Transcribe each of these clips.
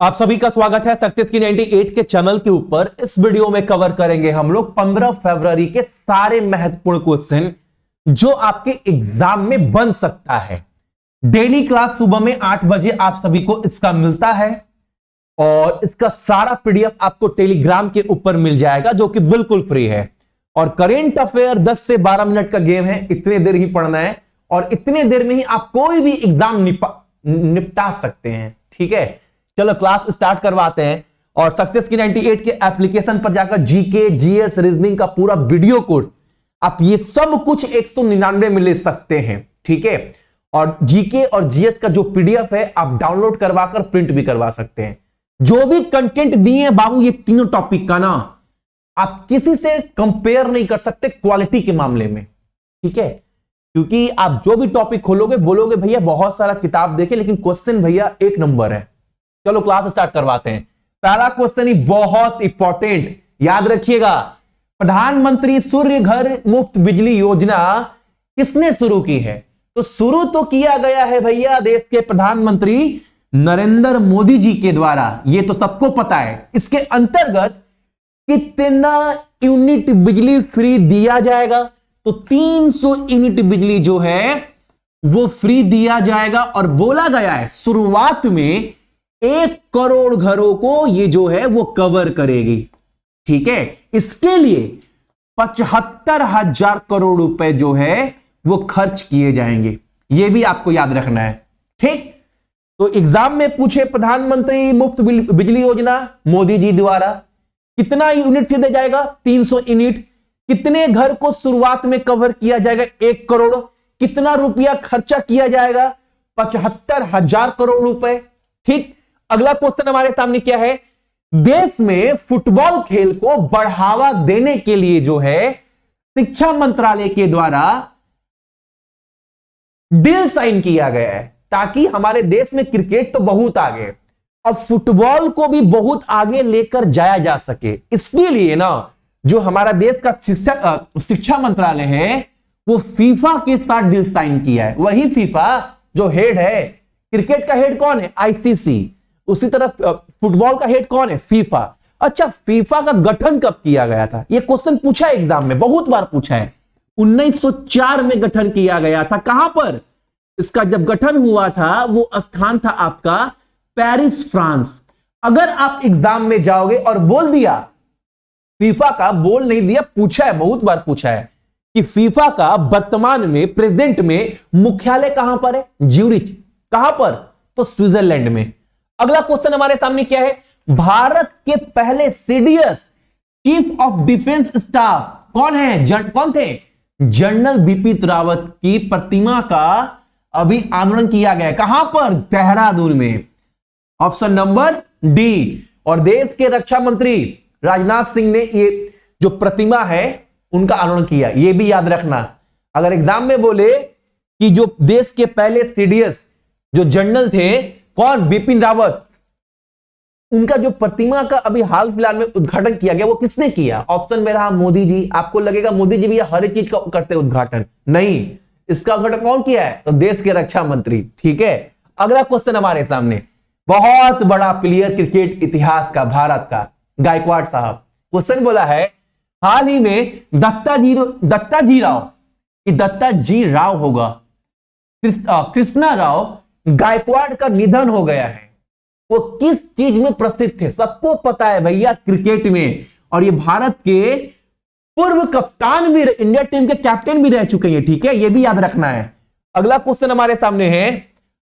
आप सभी का स्वागत है सक्सेस की 98 के चैनल के ऊपर। इस वीडियो में कवर करेंगे हम लोग 15 फरवरी के सारे महत्वपूर्ण क्वेश्चन जो आपके एग्जाम में बन सकता है। डेली क्लास सुबह में 8 बजे आप सभी को इसका मिलता है और इसका सारा पीडीएफ आपको टेलीग्राम के ऊपर मिल जाएगा जो कि बिल्कुल फ्री है। और करेंट अफेयर 10 से 12 मिनट का गेम है, इतने देर ही पढ़ना है और इतने देर में ही आप कोई भी एग्जाम निपटा सकते हैं। ठीक है, चलो क्लास स्टार्ट करवाते हैं। और सक्सेस की 98 के एप्लीकेशन पर जाकर जीके, जीएस, रीजनिंग का पूरा वीडियो कोर्स आप ये सब कुछ 199 में ले सकते हैं। ठीक है, और जीके और जीएस का जो पीडीएफ है आप डाउनलोड करवाकर प्रिंट भी करवा सकते हैं। जो भी कंटेंट दिए हैं बाबू ये तीनों टॉपिक का ना आप किसी से कंपेयर नहीं कर सकते क्वालिटी के मामले में। ठीक है, क्योंकि आप जो भी टॉपिक खोलोगे बोलोगे भैया बहुत सारा किताब देखे लेकिन क्वेश्चन भैया एक नंबर है। चलो क्लास स्टार्ट करवाते हैं। पहला क्वेश्चन ही बहुत इंपॉर्टेंट, याद रखिएगा। प्रधानमंत्री सूर्य घर मुफ्त बिजली योजना किसने शुरू की है? तो शुरू तो किया गया है भैया देश के प्रधानमंत्री नरेंद्र मोदी जी के द्वारा, ये तो सबको पता है। इसके अंतर्गत कितना यूनिट बिजली फ्री दिया जाएगा? तो 300 यूनिट बिजली जो है वो फ्री दिया जाएगा और बोला गया है शुरुआत में 1 करोड़ घरों को ये जो है वो कवर करेगी। ठीक है, इसके लिए 75,000 करोड़ रुपए जो है वो खर्च किए जाएंगे, ये भी आपको याद रखना है। ठीक, तो एग्जाम में पूछे प्रधानमंत्री मुफ्त बिजली योजना मोदी जी द्वारा कितना यूनिट फ्री दिया जाएगा? 300 यूनिट। कितने घर को शुरुआत में कवर किया जाएगा? 1 करोड़। कितना रुपया खर्चा किया जाएगा? 75,000 करोड़ रुपए। ठीक, अगला क्वेश्चन हमारे सामने क्या है? देश में फुटबॉल खेल को बढ़ावा देने के लिए जो है शिक्षा मंत्रालय के द्वारा डील साइन किया गया है ताकि हमारे देश में क्रिकेट तो बहुत आगे, अब फुटबॉल को भी बहुत आगे लेकर जाया जा सके। इसके लिए ना जो हमारा देश का शिक्षा मंत्रालय है वो फीफा के साथ डील साइन किया है। वही फीफा जो हेड है, क्रिकेट का हेड कौन है? आईसीसी। उसी तरह फुटबॉल का हेड कौन है? फीफा। अच्छा, फीफा का गठन कब किया गया था? यह क्वेश्चन पूछा है एग्जाम में, बहुत बार पूछा है। 1904 में गठन किया गया था। कहां पर इसका जब गठन हुआ था वो स्थान था आपका पेरिस, फ्रांस। अगर आप एग्जाम में जाओगे और बोल दिया फीफा का, बोल नहीं दिया, पूछा है, बहुत बार पूछा है कि फीफा का वर्तमान में प्रेजेंट में मुख्यालय कहां पर है? ज्यूरिच। कहां पर? तो स्विट्जरलैंड में। अगला क्वेश्चन हमारे सामने क्या है? भारत के पहले CDS chief of defence staff कौन है? कौन थे? जनरल बिपिन रावत की प्रतिमा का अभी अनावरण किया गया। कहां पर? देहरादून में। Option number D. और देश के रक्षा मंत्री राजनाथ सिंह ने ये जो प्रतिमा है उनका अनावरण किया, ये भी याद रखना। अगर एग्जाम में बोले कि जो देश के पहले सीडीएस जो जनरल थे कौन? बिपिन रावत, उनका जो प्रतिमा का अभी हाल फिलहाल में उद्घाटन किया गया वो किसने किया? ऑप्शन में रहा मोदी जी। आपको लगेगा मोदी जी भी हर एक चीज का करते उद्घाटन, नहीं, इसका उद्घाटन कौन किया है? तो देश के रक्षा मंत्री। ठीक है, अगला क्वेश्चन हमारे सामने बहुत बड़ा प्लेयर क्रिकेट इतिहास का, भारत का, गायकवाड़ साहब। क्वेश्चन बोला है हाल ही में दत्ता जी राव होगा, कृष्णा राव गायकवाड़ का निधन हो गया है। वो किस चीज में प्रसिद्ध थे? सबको पता है भैया, क्रिकेट में। और ये भारत के पूर्व कप्तान भी, इंडिया टीम के कैप्टन भी रह चुके हैं। ठीक है, ये भी याद रखना है। अगला क्वेश्चन हमारे सामने है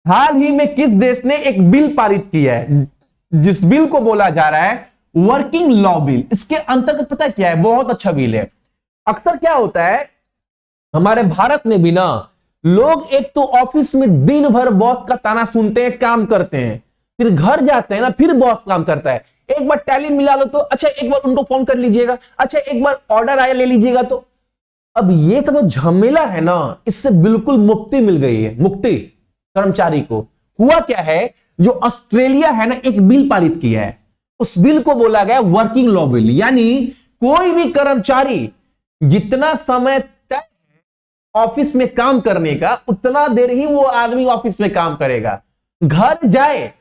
हाल ही में किस देश ने एक बिल पारित किया है जिस बिल को बोला जा रहा है वर्किंग लॉ बिल? इसके अंतर्गत पता क्या है? बहुत अच्छा बिल है। अक्सर क्या होता है हमारे भारत में भी ना, लोग एक तो ऑफिस में दिन भर बॉस का ताना सुनते हैं, काम करते हैं, फिर घर जाते हैं ना, फिर बॉस काम करता है। एक बार टैली मिला लो तो अच्छा, एक बार उनको फोन कर लीजिएगा, अच्छा एक बार ऑर्डर आया ले लीजिएगा। तो अब ये तो झमेला है ना, इससे बिल्कुल मुक्ति मिल गई है, मुक्ति कर्मचारी को। हुआ क्या है, जो ऑस्ट्रेलिया है ना, एक बिल पारित किया है, उस बिल को बोला गया वर्किंग लॉ बिल। यानी कोई भी कर्मचारी जितना समय तय ऑफिस में काम करने का, उतना देर ही वो आदमी ऑफिस में काम करेगा। घर जाए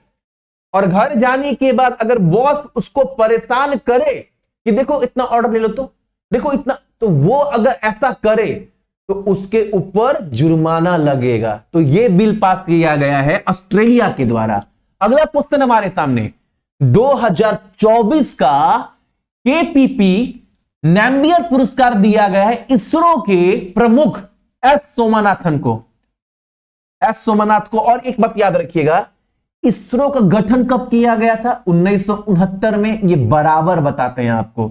और घर जाने के बाद अगर बॉस उसको परेशान करे कि देखो इतना ऑर्डर ले लो, तो देखो इतना, तो वो अगर ऐसा करे तो उसके ऊपर जुर्माना लगेगा। तो ये बिल पास किया गया है ऑस्ट्रेलिया के द्वारा। अगला क्वेश्चन हमारे सामने 2024 का केपीपी नैम्बियर पुरस्कार दिया गया है इसरो के प्रमुख एस सोमनाथन को। एस सोमनाथ को। और एक बात याद रखिएगा, इसरो का गठन कब किया गया था? 1969 में। ये बराबर बताते हैं आपको,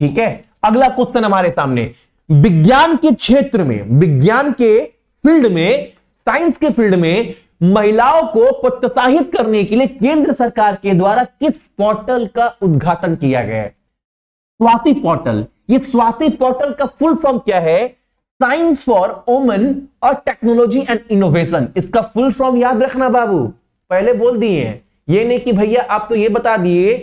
ठीक है। अगला क्वेश्चन हमारे सामने, विज्ञान के क्षेत्र में, विज्ञान के फील्ड में, साइंस के फील्ड में महिलाओं को प्रोत्साहित करने के लिए केंद्र सरकार के द्वारा किस पोर्टल का उद्घाटन किया गया है? स्वाति पोर्टल। ये स्वाति पोर्टल का फुल फॉर्म क्या है? साइंस फॉर वुमेन और टेक्नोलॉजी एंड इनोवेशन। इसका फुल फॉर्म याद रखना बाबू, पहले बोल दिए हैं। ये नहीं कि भैया आप तो ये बता दिए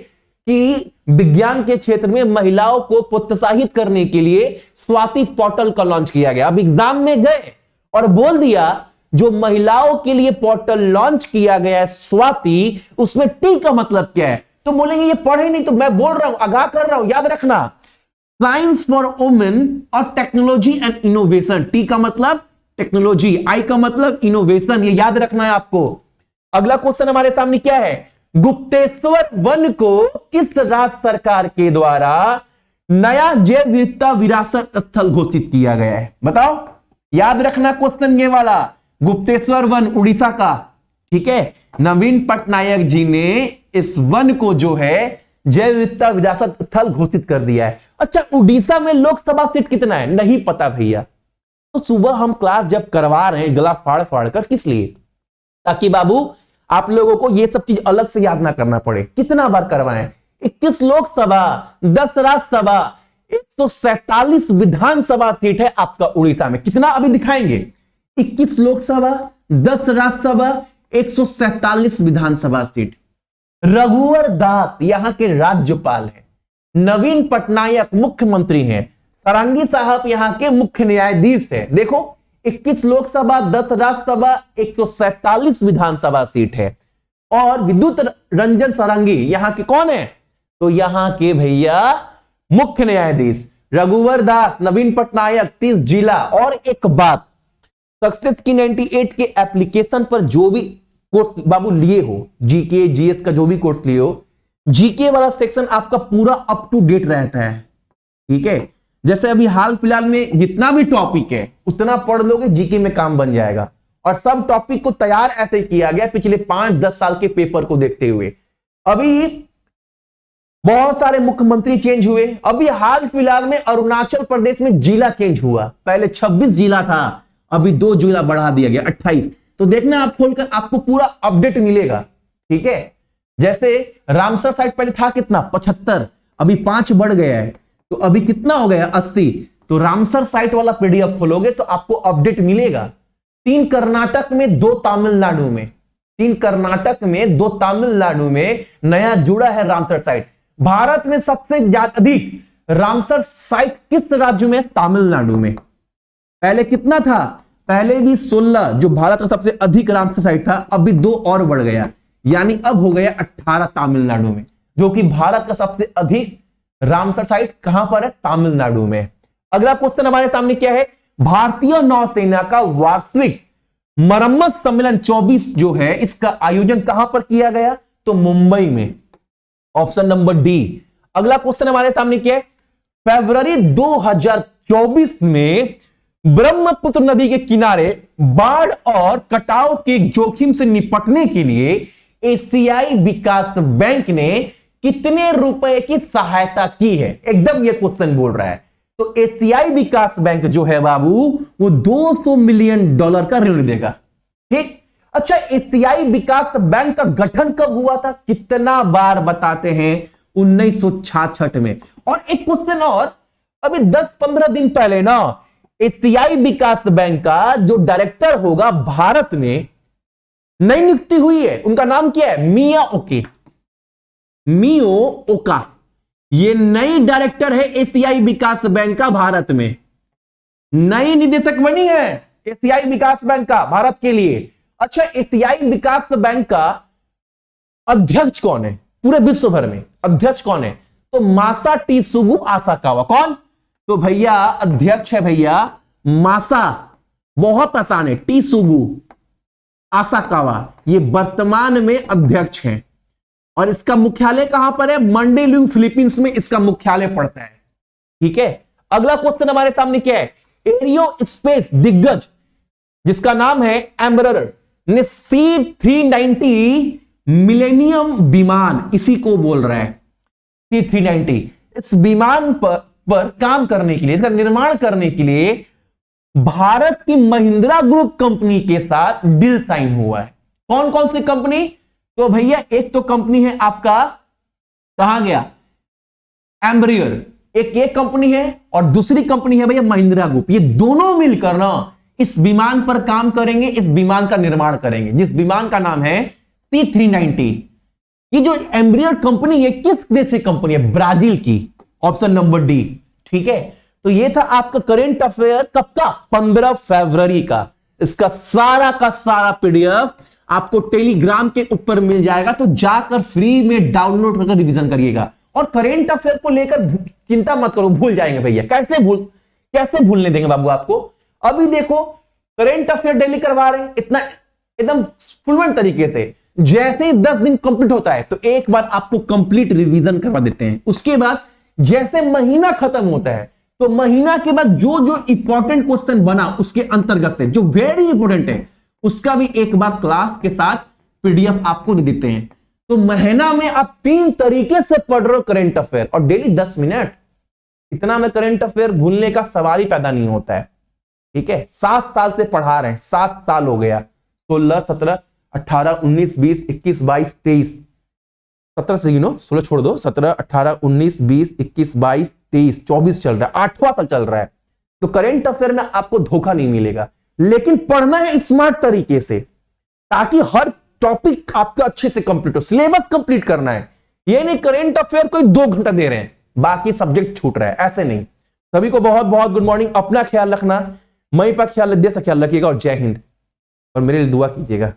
कि विज्ञान के क्षेत्र में महिलाओं को प्रोत्साहित करने के लिए स्वाति पोर्टल का लॉन्च किया गया। अब एग्जाम में गए और बोल दिया जो महिलाओं के लिए पोर्टल लॉन्च किया गया है स्वाति, उसमें टी का मतलब क्या है? तो बोलेंगे ये पढ़े नहीं, तो मैं बोल रहा हूं, आगाह कर रहा हूं, याद रखना। साइंस फॉर वुमेन और टेक्नोलॉजी एंड इनोवेशन। टी का मतलब टेक्नोलॉजी, आई का मतलब इनोवेशन, ये याद रखना है आपको। अगला क्वेश्चन हमारे सामने क्या है? गुप्तेश्वर वन को किस राज्य सरकार के द्वारा नया जैव विविधता विरासत स्थल घोषित किया गया है? बताओ, याद रखना क्वेश्चन ये वाला। गुप्तेश्वर वन उड़ीसा का, ठीक है। नवीन पटनायक जी ने इस वन को जो है जैव विविधता विरासत स्थल घोषित कर दिया है। अच्छा, उड़ीसा में लोकसभा सीट कितना है? नहीं पता भैया। तो सुबह हम क्लास जब करवा रहे हैं गला फाड़ फाड़ कर, किस लिए? ताकि बाबू आप लोगों को ये सब चीज अलग से याद ना करना पड़े। कितना बार करवाएं? 21 लोकसभा, 10 राज्यसभा, 147 विधानसभा सीट है आपका उड़ीसा में। कितना अभी दिखाएंगे? 21 लोकसभा, 10 राज्यसभा, 147 विधानसभा सीट। रघुवर दास यहां के राज्यपाल हैं, नवीन पटनायक मुख्यमंत्री हैं, सारंगी साहब यहां के मुख्य न्यायाधीश हैं। देखो, 21 लोकसभा, 10 राज्यसभा, 147 विधानसभा सीट है। और विद्युत रंजन सारंगी यहां के कौन है? तो यहां के भैया मुख्य न्यायाधीश। रघुवर दास, नवीन पटनायक, 30 जिला। और एक बात, सक्सेस की 98 के एप्लीकेशन पर जो भी कोर्स बाबू लिए हो, जीके जीएस का जो भी कोर्स लिए हो, जीके वाला सेक्शन आपका पूरा अप टू डेट रहता है, ठीक है। जैसे अभी हाल फिलहाल में जितना भी टॉपिक है उतना पढ़ लोगे, जीके में काम बन जाएगा। और सब टॉपिक को तैयार ऐसे किया गया पिछले 5-10 साल के पेपर को देखते हुए। अभी बहुत सारे मुख्यमंत्री चेंज हुए। अभी हाल फिलहाल में अरुणाचल प्रदेश में जिला चेंज हुआ। पहले 26 जिला था, अभी 2 जिला बढ़ा दिया गया, 28। तो देखना आप खोलकर, आपको पूरा अपडेट मिलेगा, ठीक है। जैसे रामसर साइट पहले था कितना? 75, अभी 5 बढ़ गया है, तो अभी कितना हो गया? 80। तो रामसर साइट वाला पीडीएफ खोलोगे तो आपको अपडेट मिलेगा। 3 कर्नाटक में, 2 तमिलनाडु में, 3 कर्नाटक में, 2 तमिलनाडु में नया जुड़ा है रामसर साइट। भारत में सबसे ज्यादा अधिक रामसर साइट किस राज्य में? तमिलनाडु में। पहले कितना था? पहले भी 16 जो भारत का सबसे अधिक रामसर साइट था, अभी 2 और बढ़ गया, यानी अब हो गया 18 तमिलनाडु में, जो कि भारत का सबसे अधिक रामसर साइट कहां पर है? तमिलनाडु में। अगला क्वेश्चन हमारे सामने क्या है? भारतीय नौसेना का वार्षिक मरम्मत सम्मेलन 24 जो है, इसका आयोजन कहां पर किया गया? तो मुंबई में, ऑप्शन नंबर डी। अगला क्वेश्चन हमारे सामने क्या है? फरवरी 2024 में ब्रह्मपुत्र नदी के किनारे बाढ़ और कटाव के जोखिम से निपटने के लिए एशियाई विकास बैंक ने कितने रुपए की सहायता की है? एकदम ये क्वेश्चन बोल रहा है। तो एशियाई विकास बैंक जो है बाबू, वो $200 मिलियन का ऋण देगा, ठीक। अच्छा, एशियाई विकास बैंक का गठन कब हुआ था? कितना बार बताते हैं? 1966 में। और एक क्वेश्चन और, अभी 10-15 दिन पहले ना एशियाई विकास बैंक का जो डायरेक्टर होगा भारत में नई नियुक्ति हुई है। उनका नाम क्या है? मियो ओका। ये नई डायरेक्टर है एशियाई विकास बैंक का भारत में, नई निदेशक बनी है एशियाई विकास बैंक का भारत के लिए। अच्छा, एशियाई विकास बैंक का अध्यक्ष कौन है पूरे विश्व भर में? अध्यक्ष कौन है? तो मासाटिसुगु आसाकावा। कौन? तो भैया अध्यक्ष है भैया मासा, बहुत आसान है, टिसुगु आसाकावा, ये वर्तमान में अध्यक्ष हैं। और इसका मुख्यालय कहां पर है? मंडेलिंग फिलीपींस में इसका मुख्यालय पड़ता है। ठीक है, अगला क्वेश्चन हमारे सामने क्या है? एरियो स्पेस दिग्गज जिसका नाम है एम्बरर ने C-390 मिलेनियम विमान, इसी को बोल रहा है C-390। इस विमान पर काम करने के लिए, इसका निर्माण करने के लिए भारत की महिंद्रा ग्रुप कंपनी के साथ डील साइन हुआ है। कौन कौन सी कंपनी? तो भैया एक तो कंपनी है आपका, कहां गया, एम्ब्रियर, एक कंपनी है, और दूसरी कंपनी है भैया महिंद्रा ग्रुप। ये दोनों मिलकर ना इस विमान पर काम करेंगे, इस विमान का निर्माण करेंगे, जिस विमान का नाम है C-390। ये जो एम्ब्रियर कंपनी है किस देश की कंपनी है? ब्राजील की, ऑप्शन नंबर डी। ठीक है, तो ये था आपका करेंट अफेयर कब का? 15 फरवरी का। इसका सारा का सारा पीडीएफ आपको टेलीग्राम के ऊपर मिल जाएगा, तो जाकर फ्री में डाउनलोड करके रिवीजन करिएगा। और करेंट अफेयर को लेकर चिंता मत करो, भूल जाएंगे भैया। कैसे भूलने देंगे बाबू आपको? अभी देखो करेंट अफेयर डेली करवा रहे हैं, इतना एकदम फ्लुएंट तरीके से। जैसे ही 10 दिन कंप्लीट होता है तो एक बार आपको कंप्लीट रिवीजन करवा देते हैं। उसके बाद जैसे महीना खत्म होता है तो महीना के बाद जो जो इंपॉर्टेंट क्वेश्चन बना उसके अंतर्गत से जो वेरी इंपॉर्टेंट है उसका भी एक बार क्लास के साथ पीडीएफ आपको दे देते हैं। तो महीना में आप 3 तरीके से पढ़ रहे हो करेंट अफेयर, और डेली 10 मिनट। इतना में करेंट अफेयर भूलने का सवाल ही पैदा नहीं होता है। ठीक है, 7 साल से पढ़ा रहे हैं, 7 साल हो गया, 16, 17, 18, 19, 20, 21, 22, 23, 17 से 16 छोड़ दो, 17, 18, 19, 20, 21, 22, 23, 24 चल रहा है, 8वां साल चल रहा है। तो करेंट अफेयर में आपको धोखा नहीं मिलेगा, लेकिन पढ़ना है स्मार्ट तरीके से, ताकि हर टॉपिक आपका अच्छे से कंप्लीट हो। सिलेबस कंप्लीट करना है, ये नहीं करेंट अफेयर कोई 2 घंटा दे रहे हैं बाकी सब्जेक्ट छूट रहा है, ऐसे नहीं। सभी को बहुत बहुत गुड मॉर्निंग। अपना ख्याल रखना, मई पर ख्याल, देश का ख्याल रखिएगा, और जय हिंद। और मेरे लिए दुआ कीजिएगा।